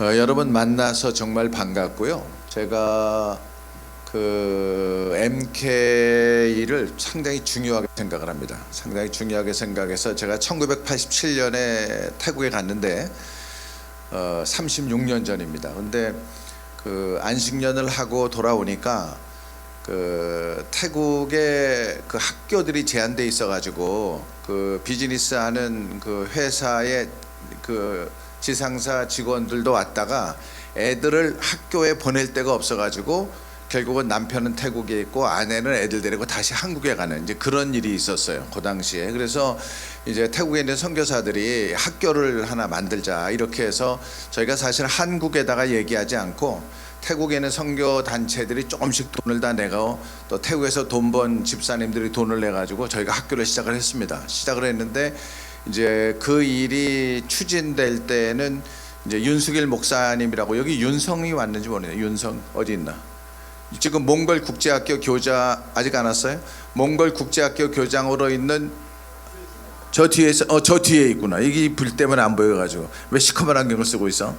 여러분 만나서 정말 반갑고요. 제가 그 MK를 상당히 중요하게 생각을 합니다. 상당히 중요하게 생각해서 제가 1987년에 태국에 갔는데 36년 전입니다. 근데 그 안식년을 하고 돌아오니까 그 태국의 그 학교들이 제한돼 있어가지고 그 비즈니스 하는 그 회사의 그 지상사 직원들도 왔다가 애들을 학교에 보낼 데가 없어가지고 결국은 남편은 태국에 있고 아내는 애들 데리고 다시 한국에 가는 이제 그런 일이 있었어요. 그 당시에. 그래서 이제 태국에 있는 선교사들이 학교를 하나 만들자 이렇게 해서 저희가 사실 한국에다가 얘기하지 않고 태국에 있는 선교 단체들이 조금씩 돈을 다 내고 또 태국에서 돈 번 집사님들이 돈을 내 가지고 저희가 학교를 시작을 했습니다. 시작을 했는데 이제 그 일이 추진될 때는 이제 윤수길 목사님이라고, 여기 윤성이 왔는지 모르겠네요. 윤성 어디 있나? 지금 몽골 국제학교 교장 아직 안 왔어요? 몽골 국제학교 교장으로 있는 저 뒤에서 저 뒤에 있구나. 이게 불 때문에 안 보여가지고 왜 시커먼 안경을 쓰고 있어?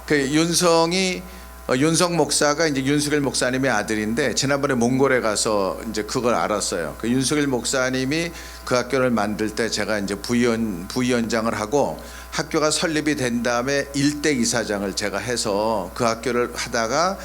그 윤성이 윤성 목사가 이제 윤석일 목사님의 아들인데 지난번에 몽골에 가서 이제 그걸 알았어요. 그 윤석일 목사님이 그 학교를 만들 때 제가 이제 부위원장을 하고 학교가 설립이 된 다음에 일대 이사장을 제가 해서 그 학교를 하다가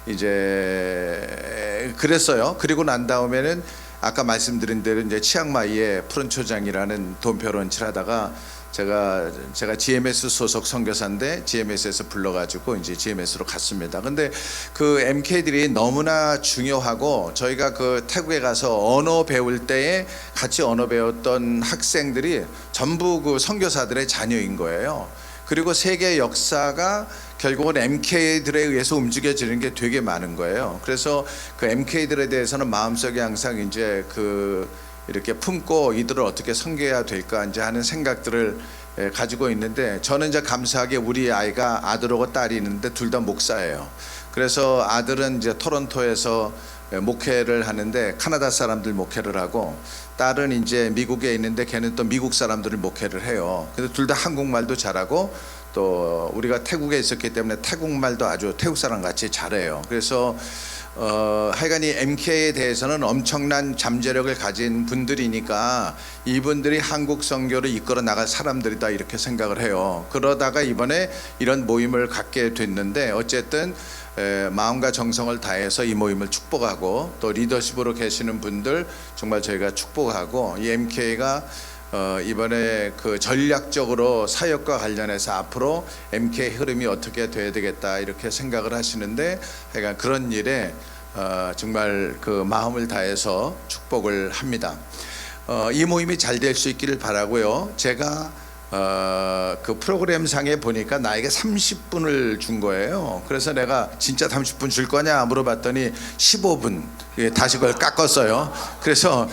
이제 그랬어요. 그리고 난 다음에는 아까 말씀드린 대로 이제 치앙마이에 푸른초장이라는 돈벼런치를 하다가 제가 GMS 소속 선교사인데 GMS에서 불러가지고 이제 GMS로 갔습니다. 근데 그 MK들이 너무나 중요하고 저희가 그 태국에 가서 언어 배울 때에 같이 언어 배웠던 학생들이 전부 그 선교사들의 자녀인 거예요. 그리고 세계 역사가 결국은 MK들에 의해서 움직여지는 게 되게 많은 거예요. 그래서 그 MK들에 대해서는 마음속에 항상 이제 그 이렇게 품고 이들을 어떻게 섬겨야 될까 이제 하는 생각들을 가지고 있는데, 저는 이제 감사하게 우리 아이가 아들하고 딸이 있는데 둘 다 목사예요. 그래서 아들은 이제 토론토에서 목회를 하는데 카나다 사람들 목회를 하고, 딸은 이제 미국에 있는데 걔는 또 미국 사람들을 목회를 해요. 근데 둘 다 한국말도 잘하고 또 우리가 태국에 있었기 때문에 태국말도 아주 태국 사람 같이 잘해요. 그래서 하여간 이 MK에 대해서는 엄청난 잠재력을 가진 분들이니까 이분들이 한국 선교를 이끌어 나갈 사람들이다 이렇게 생각을 해요. 그러다가 이번에 이런 모임을 갖게 됐는데 어쨌든 마음과 정성을 다해서 이 모임을 축복하고 또 리더십으로 계시는 분들 정말 저희가 축복하고, 이 MK가 이번에 그 전략적으로 사역과 관련해서 앞으로 MK 흐름이 어떻게 돼야 되겠다 이렇게 생각을 하시는데, 하여간 그런 일에 정말 그 마음을 다해서 축복을 합니다. 이 모임이 잘 될 수 있기를 바라고요. 제가 그 프로그램 상에 보니까 나에게 30분을 준 거예요. 그래서 내가 진짜 30분 줄 거냐 물어봤더니 15분 다시 그걸 깎았어요. 그래서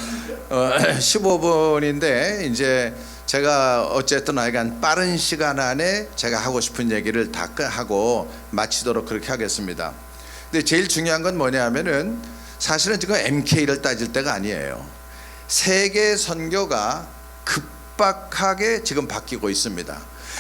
15분인데 이제 제가 어쨌든 하여간 빠른 시간 안에 제가 하고 싶은 얘기를 다 하고 마치도록 그렇게 하겠습니다. 근데 제일 중요한 건 뭐냐면은 사실은 지금 MK를 따질 때가 아니에요. 세계 선교가 급박하게 지금 바뀌고 있습니다.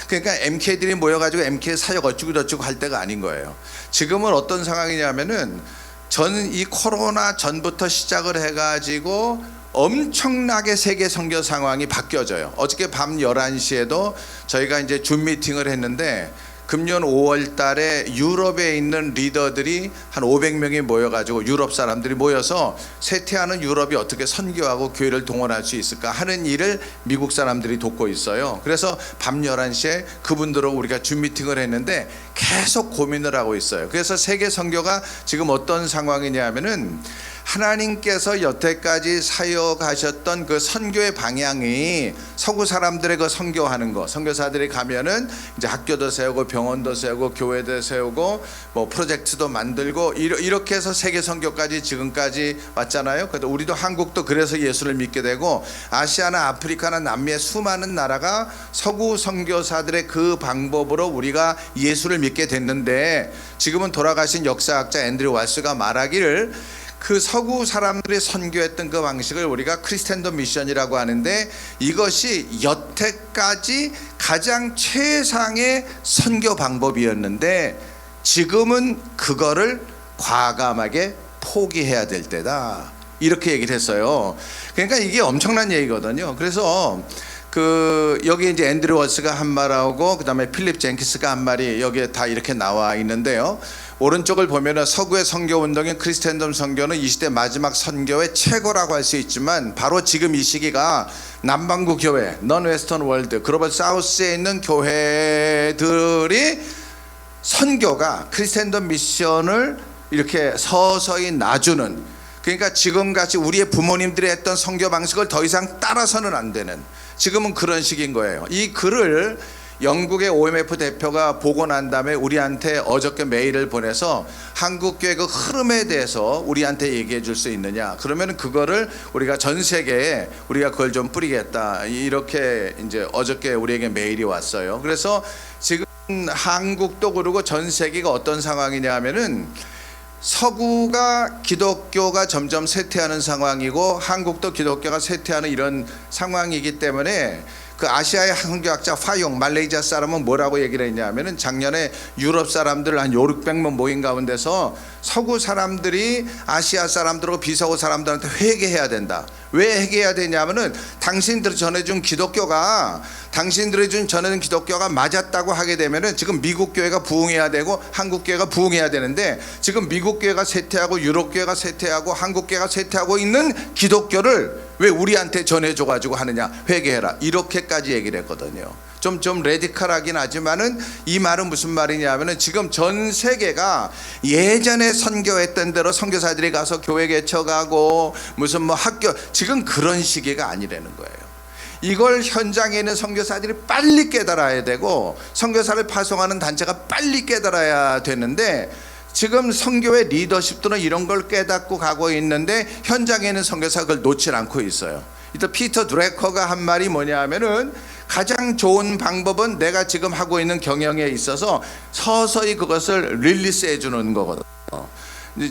그러니까 MK들이 모여가지고 MK 사역 어쩌고 저쩌고 할 때가 아닌 거예요. 지금은 어떤 상황이냐면은 저는 이 코로나 전부터 시작을 해가지고 엄청나게 세계 선교 상황이 바뀌어져요. 어저께 밤 11시에도 저희가 이제 줌 미팅을 했는데 금년 5월 달에 유럽에 있는 리더들이 한 500명이 모여가지고 유럽 사람들이 모여서 쇠퇴하는 유럽이 어떻게 선교하고 교회를 동원할 수 있을까 하는 일을 미국 사람들이 돕고 있어요. 그래서 밤 11시에 그분들하고 우리가 줌 미팅을 했는데 계속 고민을 하고 있어요. 그래서 세계 선교가 지금 어떤 상황이냐면은 하나님께서 여태까지 사역하셨던 그 선교의 방향이 서구 사람들의 그 선교하는 거, 선교사들이 가면은 이제 학교도 세우고 병원도 세우고 교회도 세우고 뭐 프로젝트도 만들고 이렇게 해서 세계 선교까지 지금까지 왔잖아요. 그래도 우리도 한국도 그래서 예수를 믿게 되고 아시아나 아프리카나 남미의 수많은 나라가 서구 선교사들의 그 방법으로 우리가 예수를 믿게 됐는데, 지금은 돌아가신 역사학자 앤드류 왈스가 말하기를 그 서구 사람들이 선교했던 그 방식을 우리가 크리스텐덤 미션이라고 하는데, 이것이 여태까지 가장 최상의 선교 방법이었는데 지금은 그거를 과감하게 포기해야 될 때다, 이렇게 얘기를 했어요. 그러니까 이게 엄청난 얘기거든요. 그래서 여기 이제 앤드류 워스가 한 말하고 그다음에 필립 젠키스가 한 말이 여기에 다 이렇게 나와 있는데요. 오른쪽을 보면은 서구의 선교 운동인 크리스텐덤 선교는 이 시대 마지막 선교의 최고라고 할 수 있지만, 바로 지금 이 시기가 남반구 교회, 넌 웨스턴 월드, 글로벌 사우스에 있는 교회들이 선교가 크리스텐덤 미션을 이렇게 서서히 놔주는, 그러니까 지금같이 우리의 부모님들이 했던 선교 방식을 더 이상 따라서는 안 되는, 지금은 그런 시기인 거예요. 이 글을 영국의 OMF 대표가 보고 난 다음에 우리한테 어저께 메일을 보내서 한국교회 그 흐름에 대해서 우리한테 얘기해 줄 수 있느냐, 그러면 그거를 우리가 전 세계에 우리가 그걸 좀 뿌리겠다, 이렇게 이제 어저께 우리에게 메일이 왔어요. 그래서 지금 한국도 그러고 전 세계가 어떤 상황이냐 하면은, 서구가 기독교가 점점 쇠퇴하는 상황이고 한국도 기독교가 쇠퇴하는 이런 상황이기 때문에, 그 아시아의 선교학자 파용, 말레이시아 사람은 뭐라고 얘기를 했냐면은, 작년에 유럽 사람들 한 500~600명 모인 가운데서 서구 사람들이 아시아 사람들하고 비서구 사람들한테 회개해야 된다. 왜 회개해야 되냐면은, 당신들이 전해준 기독교가 맞았다고 하게 되면은 지금 미국 교회가 부흥해야 되고 한국 교회가 부흥해야 되는데, 지금 미국 교회가 쇠퇴하고 유럽 교회가 쇠퇴하고 한국 교회가 쇠퇴하고 있는 기독교를 왜 우리한테 전해줘 가지고 하느냐, 회개해라, 이렇게까지 얘기를 했거든요. 좀 레디컬하긴 하지만은 이 말은 무슨 말이냐면은, 지금 전 세계가 예전에 선교했던 대로 선교사들이 가서 교회 개척하고 무슨 뭐 학교, 지금 그런 시기가 아니라는 거예요. 이걸 현장에 있는 선교사들이 빨리 깨달아야 되고, 선교사를 파송하는 단체가 빨리 깨달아야 되는데, 지금 선교의 리더십들은 이런 걸 깨닫고 가고 있는데 현장에 있는 선교사가 그걸 놓질 않고 있어요. 이때 피터 드래커가 한 말이 뭐냐 하면은, 가장 좋은 방법은 내가 지금 하고 있는 경영에 있어서 서서히 그것을 릴리스 해주는 거거든요.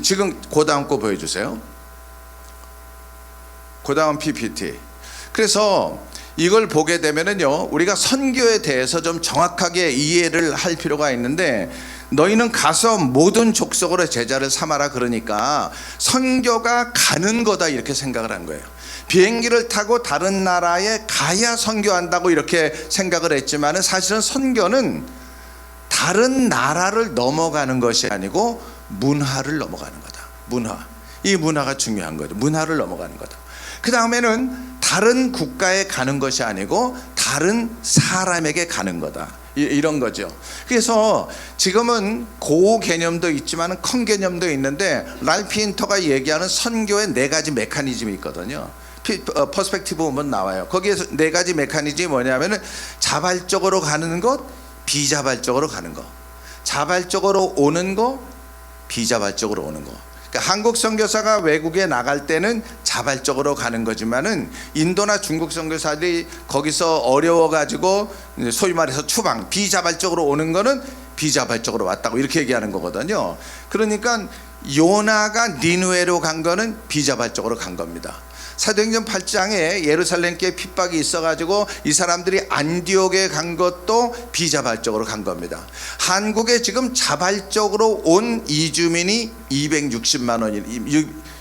지금 그 다음 거 보여주세요. 그 다음 PPT. 그래서 이걸 보게 되면은요, 우리가 선교에 대해서 좀 정확하게 이해를 할 필요가 있는데, 너희는 가서 모든 족속으로 제자를 삼아라, 그러니까 선교가 가는 거다, 이렇게 생각을 한 거예요. 비행기를 타고 다른 나라에 가야 선교한다고 이렇게 생각을 했지만, 사실은 선교는 다른 나라를 넘어가는 것이 아니고 문화를 넘어가는 거다. 이 문화가 중요한 거죠. 문화를 넘어가는 거다. 그 다음에는 다른 국가에 가는 것이 아니고 다른 사람에게 가는 거다, 이런 거죠. 그래서 지금은 고 개념도 있지만 큰 개념도 있는데, 랄프 힌터가 얘기하는 선교의 4가지 메커니즘이 있거든요. 퍼스펙티브 보면 나와요. 거기에서 4가지 메커니즘이 뭐냐면은, 자발적으로 가는 것, 비자발적으로 가는 것, 자발적으로 오는 것, 비자발적으로 오는 것. 그러니까 한국 선교사가 외국에 나갈 때는 자발적으로 가는 거지만은, 인도나 중국 선교사들이 거기서 어려워가지고 소위 말해서 추방, 비자발적으로 오는 거는 비자발적으로 왔다고 이렇게 얘기하는 거거든요. 그러니까 요나가 니느웨로 간 거는 비자발적으로 간 겁니다. 사도행전 8장에 예루살렘 교회 핍박이 있어가지고 이 사람들이 안디옥에 간 것도 비자발적으로 간 겁니다. 한국에 지금 자발적으로 온 이주민이 260만 원이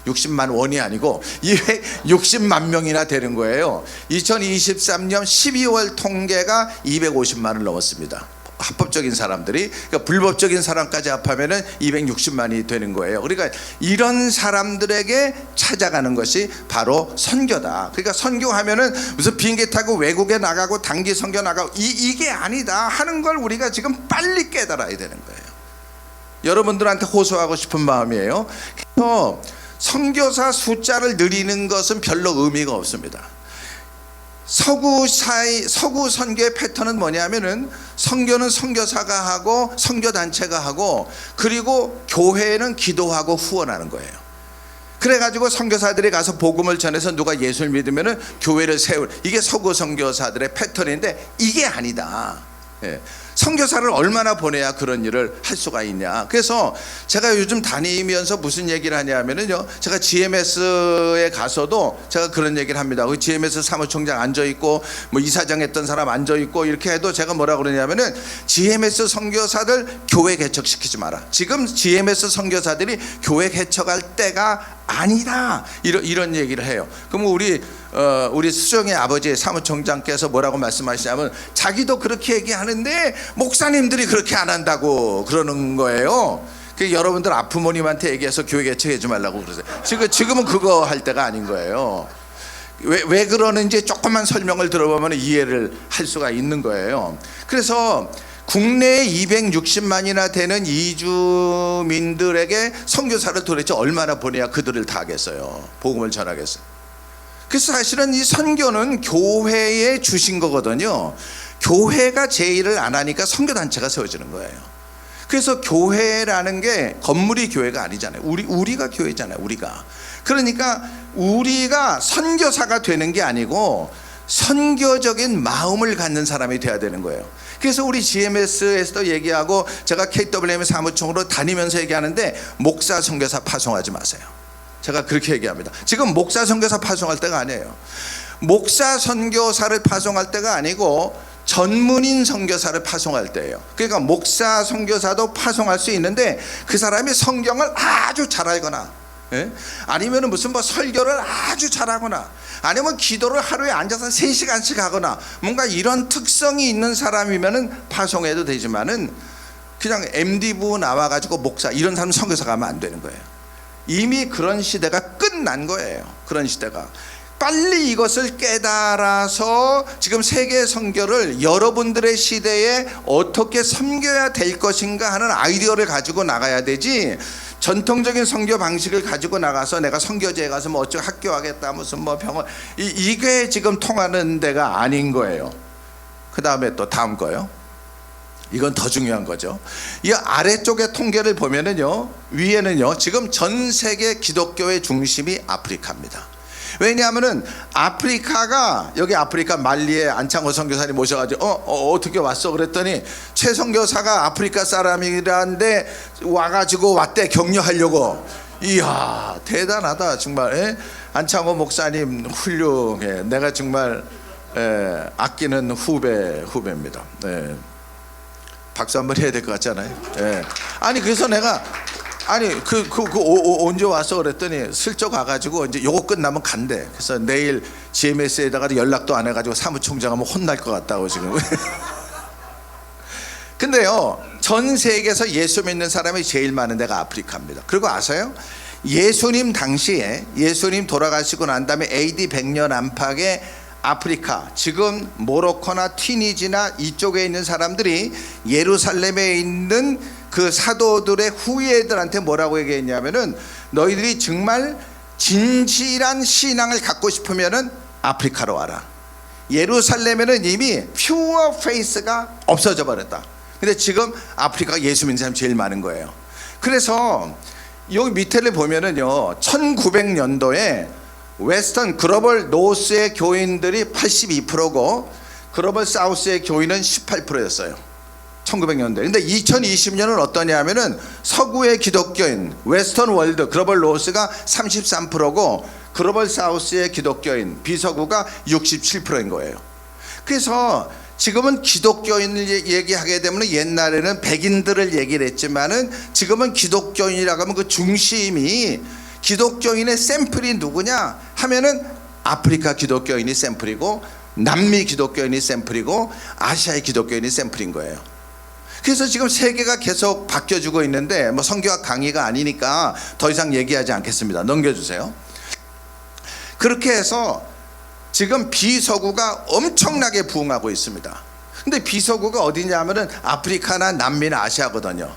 60만 원이 아니고 260만 명이나 되는 거예요. 2023년 12월 통계가 250만을 넘었습니다. 합법적인 사람들이, 그러니까 불법적인 사람까지 합하면은 260만이 되는 거예요. 그러니까 이런 사람들에게 찾아가는 것이 바로 선교다. 그러니까 선교하면은 무슨 비행기 타고 외국에 나가고 단기 선교 나가고 이게 아니다 하는 걸 우리가 지금 빨리 깨달아야 되는 거예요. 여러분들한테 호소하고 싶은 마음이에요. 그래서 선교사 숫자를 늘리는 것은 별로 의미가 없습니다. 서구 선교의 패턴은 뭐냐면은, 선교는 선교사가 하고 선교단체가 하고, 그리고 교회는 기도하고 후원하는 거예요. 그래가지고 선교사들이 가서 복음을 전해서 누가 예수를 믿으면은 교회를 세울, 이게 서구 선교사들의 패턴인데 이게 아니다. 선교사를 얼마나 보내야 그런 일을 할 수가 있냐. 그래서 제가 요즘 다니면서 무슨 얘기를 하냐면은요, 제가 GMS에 가서도 제가 그런 얘기를 합니다. 그 GMS 사무총장 앉아 있고 뭐 이사장 했던 사람 앉아 있고 이렇게 해도 제가 뭐라 그러냐면은 GMS 선교사들 교회 개척시키지 마라. 지금 GMS 선교사들이 교회 개척할 때가 아니다, 이런 얘기를 해요. 그럼 우리 수정의 아버지 사무총장께서 뭐라고 말씀하시냐면, 자기도 그렇게 얘기하는데 목사님들이 그렇게 안 한다고 그러는 거예요. 여러분들 아프모님한테 얘기해서 교회 개척하지 말라고 그러세요. 지금은 그거 할 때가 아닌 거예요. 왜 그러는지 조금만 설명을 들어보면 이해를 할 수가 있는 거예요. 그래서 국내에 260만이나 되는 이주민들에게 선교사를 도대체 얼마나 보내야 그들을 다 하겠어요, 복음을 전하겠어요. 그래서 사실은 이 선교는 교회에 주신 거거든요. 교회가 제 일을 안 하니까 선교단체가 세워지는 거예요. 그래서 교회라는 게 건물이 교회가 아니잖아요. 우리가 교회잖아요. 우리가. 그러니까 우리가 선교사가 되는 게 아니고 선교적인 마음을 갖는 사람이 돼야 되는 거예요. 그래서 우리 GMS에서도 얘기하고, 제가 KWM 사무총으로 다니면서 얘기하는데, 목사 선교사 파송하지 마세요. 제가 그렇게 얘기합니다. 지금 목사 선교사 파송할 때가 아니에요. 목사 선교사를 파송할 때가 아니고 전문인 선교사를 파송할 때예요. 그러니까 목사 선교사도 파송할 수 있는데 그 사람이 성경을 아주 잘 알거나, 아니면 무슨 뭐 설교를 아주 잘하거나, 아니면 기도를 하루에 앉아서 3시간씩 하거나, 뭔가 이런 특성이 있는 사람이면은 파송해도 되지만은 그냥 MD부 나와가지고 목사 이런 사람 선교사 가면 안 되는 거예요. 이미 그런 시대가 끝난 거예요. 그런 시대가. 빨리 이것을 깨달아서 지금 세계 선교를 여러분들의 시대에 어떻게 섬겨야 될 것인가 하는 아이디어를 가지고 나가야 되지, 전통적인 선교 방식을 가지고 나가서 내가 선교제에 가서 뭐 어쩌고 학교 하겠다, 무슨 뭐 병원, 이게 지금 통하는 데가 아닌 거예요. 그 다음에 또 다음 거요. 이건 더 중요한 거죠. 이 아래쪽에 통계를 보면은요, 위에는요, 지금 전 세계 기독교의 중심이 아프리카입니다. 왜냐하면은 아프리카가, 여기 아프리카 말리에 안창호 선교사님 모셔가지고 어떻게 왔어 그랬더니, 최 선교사가 아프리카 사람이라는데 와가지고 왔대, 격려하려고. 이야, 대단하다 정말. 안창호 목사님 훌륭해. 내가 정말 아끼는 후배입니다. 박수 한번 해야 될 것 같잖아요. 아니 그래서 내가 언제 와서 그랬더니 슬쩍 와가지고 이제 요거 끝나면 간대. 그래서 내일 GMS에다가 연락도 안 해가지고 사무총장 하면 혼날 것 같다고 지금. 근데요, 전 세계에서 예수 믿는 사람이 제일 많은 데가 아프리카입니다. 그리고 아세요? 예수님 당시에, 예수님 돌아가시고 난 다음에 AD 100년 안팎에 아프리카, 지금 모로코나 튀니지나 이쪽에 있는 사람들이 예루살렘에 있는 그 사도들의 후예들한테 뭐라고 얘기했냐면은, 너희들이 정말 진실한 신앙을 갖고 싶으면은 아프리카로 와라. 예루살렘에는 이미 퓨어 페이스가 없어져 버렸다. 근데 지금 아프리카가 예수 믿는 사람이 제일 많은 거예요. 그래서 여기 밑에를 보면은요, 1900년도에 웨스턴 글로벌 노스의 교인들이 82%고 글로벌 사우스의 교인은 18%였어요. 1900년대. 근데 2020년은 어떠냐면은 서구의 기독교인, 웨스턴 월드 글로벌 노스가 33%고 글로벌 사우스의 기독교인, 비서구가 67%인 거예요. 그래서 지금은 기독교인을 얘기하게 되면, 옛날에는 백인들을 얘기를 했지만은 지금은 기독교인이라고 하면 그 중심이, 기독교인의 샘플이 누구냐 하면은 아프리카 기독교인이 샘플이고, 남미 기독교인이 샘플이고, 아시아의 기독교인이 샘플인 거예요. 그래서 지금 세계가 계속 바뀌어주고 있는데, 뭐 선교학 강의가 아니니까 더 이상 얘기하지 않겠습니다. 넘겨주세요. 그렇게 해서 지금 비서구가 엄청나게 부흥하고 있습니다. 근데 비서구가 어디냐 하면은 아프리카나 남미나 아시아거든요.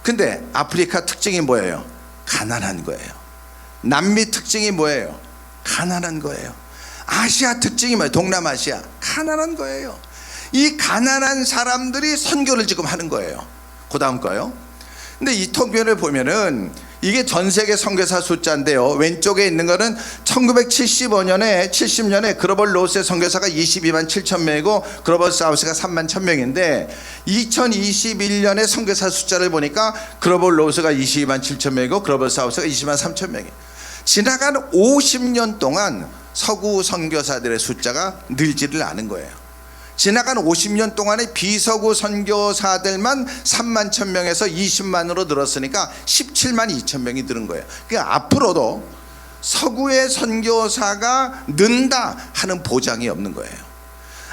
근데 아프리카 특징이 뭐예요? 가난한 거예요. 남미 특징이 뭐예요? 가난한 거예요. 아시아 특징이 뭐예요? 동남아시아 가난한 거예요. 이 가난한 사람들이 선교를 지금 하는 거예요. 그 다음 거요. 근데 이 통계를 보면은 이게 전 세계 선교사 숫자인데요. 왼쪽에 있는 거는 1975년에 70년에 글로벌 노스의 선교사가 22만 7천 명이고 글로벌 사우스가 3만 1천 명인데 2021년에 선교사 숫자를 보니까 글로벌 노스가 22만 7천 명이고 글로벌 사우스가 20만 3천 명이에요. 지나간 50년 동안 서구 선교사들의 숫자가 늘지를 않은 거예요. 지나간 50년 동안에 비서구 선교사들만 3만 1천 명에서 20만으로 늘었으니까 17만 2천 명이 늘은 거예요. 그러니까 앞으로도 서구의 선교사가 는다 하는 보장이 없는 거예요.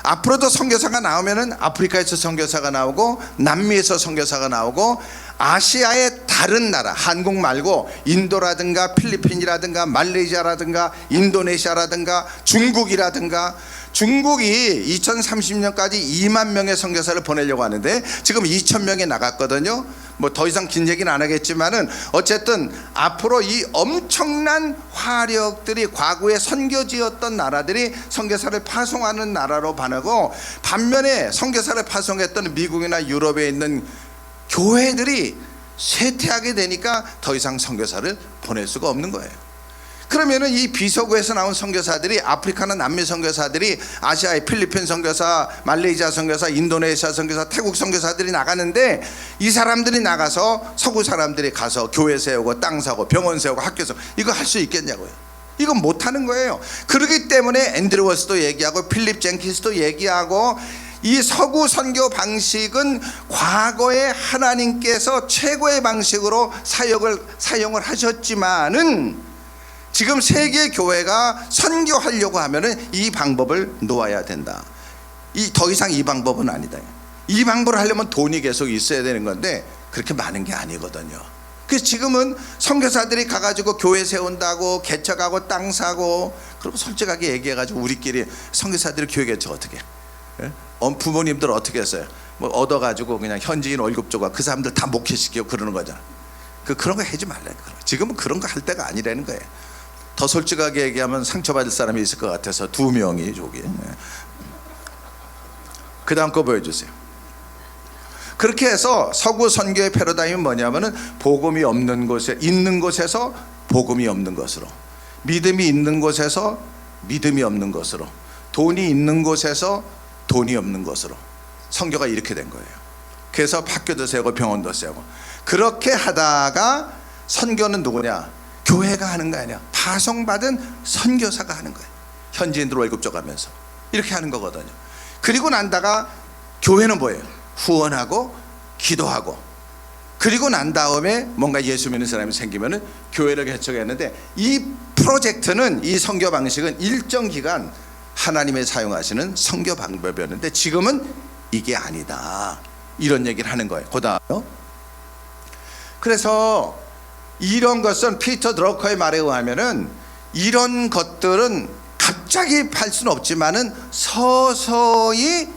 앞으로도 선교사가 나오면은 아프리카에서 선교사가 나오고 남미에서 선교사가 나오고 아시아의 다른 나라, 한국 말고 인도라든가 필리핀이라든가 말레이시아라든가 인도네시아라든가 중국이라든가, 중국이 2030년까지 2만 명의 선교사를 보내려고 하는데 지금 2천 명이 나갔거든요. 뭐 더 이상 긴 얘기는 안 하겠지만은 어쨌든 앞으로 이 엄청난 화력들이 과거에 선교지였던 나라들이 선교사를 파송하는 나라로 반하고, 반면에 선교사를 파송했던 미국이나 유럽에 있는 교회들이 쇠퇴하게 되니까 더 이상 선교사를 보낼 수가 없는 거예요. 그러면은 이 비서구에서 나온 선교사들이, 아프리카나 남미 선교사들이 아시아의 필리핀 선교사, 말레이시아 선교사, 인도네시아 선교사, 태국 선교사들이 나가는데 이 사람들이 나가서 서구 사람들이 가서 교회 세우고 땅 사고 병원 세우고 학교 세우고 이거 할 수 있겠냐고요. 이건 못하는 거예요. 그렇기 때문에 앤드류 워스도 얘기하고 필립 젠킨스도 얘기하고, 이 서구 선교 방식은 과거에 하나님께서 최고의 방식으로 사용을 하셨지만은 지금 세계 교회가 선교하려고 하면은 이 방법을 놓아야 된다. 더 이상 이 방법은 아니다. 이 방법을 하려면 돈이 계속 있어야 되는 건데 그렇게 많은 게 아니거든요. 그래서 지금은 선교사들이 가가지고 교회 세운다고 개척하고 땅 사고, 그리고 솔직하게 얘기해가지고 우리끼리 선교사들이 교회 개척 어떻게 해? 부모님들 어떻게 했어요? 뭐 얻어가지고 그냥 현지인 월급 주고 그 사람들 다 목회시키고 그러는 거잖아. 그런 거 하지 말라는 거예요. 지금은 그런 거 할 때가 아니라는 거예요. 더 솔직하게 얘기하면 상처받을 사람이 있을 것 같아서 2명이 저기. 그 다음 거 보여주세요. 그렇게 해서 서구 선교의 패러다임은 뭐냐면은 복음이 없는 곳에 있는 곳에서 복음이 없는 것으로, 믿음이 있는 곳에서 믿음이 없는 것으로, 돈이 있는 곳에서 돈이 없는 것으로, 선교가 이렇게 된 거예요. 그래서 학교도 세우고 병원도 세우고, 그렇게 하다가 선교는 누구냐? 교회가 하는 거 아니야. 파송받은 선교사가 하는 거예요. 현지인들 월급 줘가면서 이렇게 하는 거거든요. 그리고 난다가 교회는 뭐예요? 후원하고 기도하고, 그리고 난 다음에 뭔가 예수 믿는 사람이 생기면은 교회를 개척했는데, 이 프로젝트는, 이 선교 방식은 일정 기간 하나님의 사용하시는 선교 방법이었는데 지금은 이게 아니다, 이런 얘기를 하는 거예요. 그 다음요. 그래서 이런 것은 피터 드러커의 말에 의하면은 이런 것들은 갑자기 할 수는 없지만은 서서히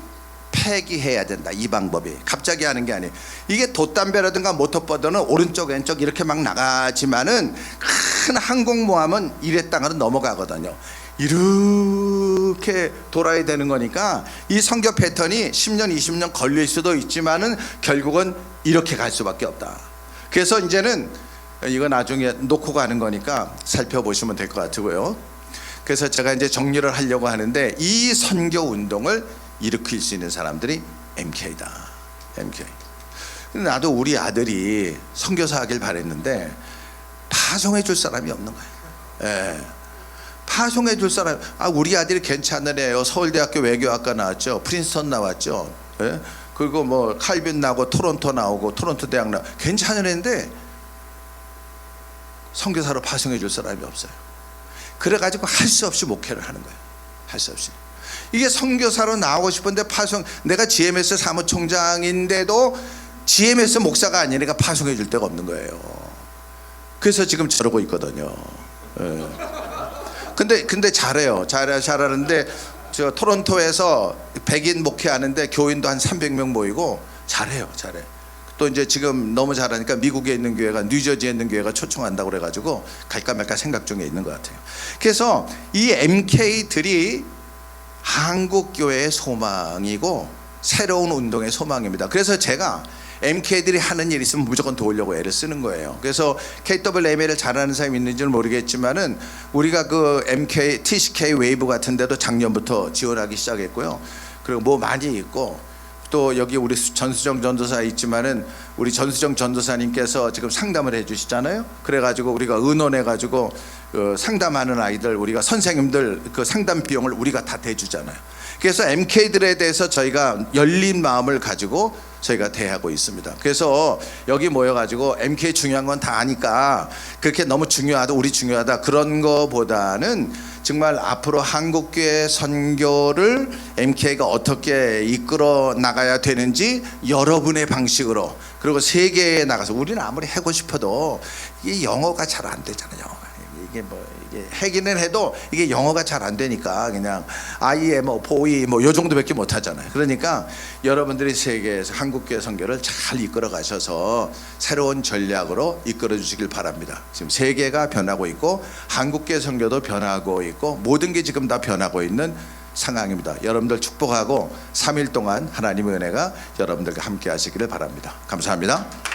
폐기해야 된다. 이 방법이 갑자기 하는 게 아니에요. 이게 돛담배라든가 모터보드는 오른쪽 왼쪽 이렇게 막 나가지만은 큰 항공모함은 이래 땅으로 넘어가거든요. 이렇게 돌아야 되는 거니까 이 선교 패턴이 10년 20년 걸릴 수도 있지만은 결국은 이렇게 갈 수밖에 없다. 그래서 이제는 이거 나중에 놓고 가는 거니까 살펴보시면 될 것 같고요. 그래서 제가 이제 정리를 하려고 하는데, 이 선교 운동을 일으킬 수 있는 사람들이 MK다. MK. 나도 우리 아들이 선교사 하길 바랬는데 파송해 줄 사람이 없는 거예요. 예. 파송해 줄 사람. 우리 아들이 괜찮은 애요. 서울대학교 외교학과 나왔죠. 프린스턴 나왔죠. 예? 그리고 뭐 칼빈 나오고 토론토 나오고 토론토 대학 나오고 괜찮은 애인데 선교사로 파송해 줄 사람이 없어요. 그래가지고 할 수 없이 목회를 하는 거예요. 할 수 없이. 이게 선교사로 나오고 싶은데 내가 GMS 사무총장인데도 GMS 목사가 아니니까 파송해 줄 데가 없는 거예요. 그래서 지금 저러고 있거든요. 예. 근데 잘하는데 저 토론토에서 백인 목회하는데 교인도 한 300명 모이고 잘해요. 또 이제 지금 너무 잘하니까 미국에 있는 교회가, 뉴저지에 있는 교회가 초청한다고 그래가지고 갈까 말까 생각 중에 있는 것 같아요. 그래서 이 MK들이 한국 교회의 소망이고 새로운 운동의 소망입니다. 그래서 제가 MK들이 하는 일 있으면 무조건 도우려고 애를 쓰는 거예요. 그래서 KWMA를 잘하는 사람이 있는지는 모르겠지만은 우리가 그 MK, TCK 웨이브 같은 데도 작년부터 지원하기 시작했고요. 그리고 뭐 많이 있고 또 여기 우리 전수정 전도사 있지만은 우리 전수정 전도사님께서 지금 상담을 해주시잖아요. 그래가지고 우리가 의논해가지고 그 상담하는 아이들 우리가 선생님들 그 상담 비용을 우리가 다 대주잖아요. 그래서 MK들에 대해서 저희가 열린 마음을 가지고 저희가 대하고 있습니다. 그래서 여기 모여가지고 MK 중요한 건 다 아니까 그렇게 너무 중요하다 우리 중요하다 그런 거보다는 정말 앞으로 한국교회 선교를 MK가 어떻게 이끌어 나가야 되는지 여러분의 방식으로 그리고 세계에 나가서 우리는 아무리 하고 싶어도 이게 영어가 잘 안 되잖아요. 이게 이게 하기는 해도 이게 영어가 잘 안 되니까 그냥 아이에 뭐 보이 뭐 요 정도밖에 못 하잖아요. 그러니까 여러분들이 세계에서 한국교회 선교를 잘 이끌어 가셔서 새로운 전략으로 이끌어 주시길 바랍니다. 지금 세계가 변하고 있고 한국교회 선교도 변하고 있고 모든 게 지금 다 변하고 있는 상황입니다. 여러분들 축복하고 3일 동안 하나님의 은혜가 여러분들과 함께 하시기를 바랍니다. 감사합니다.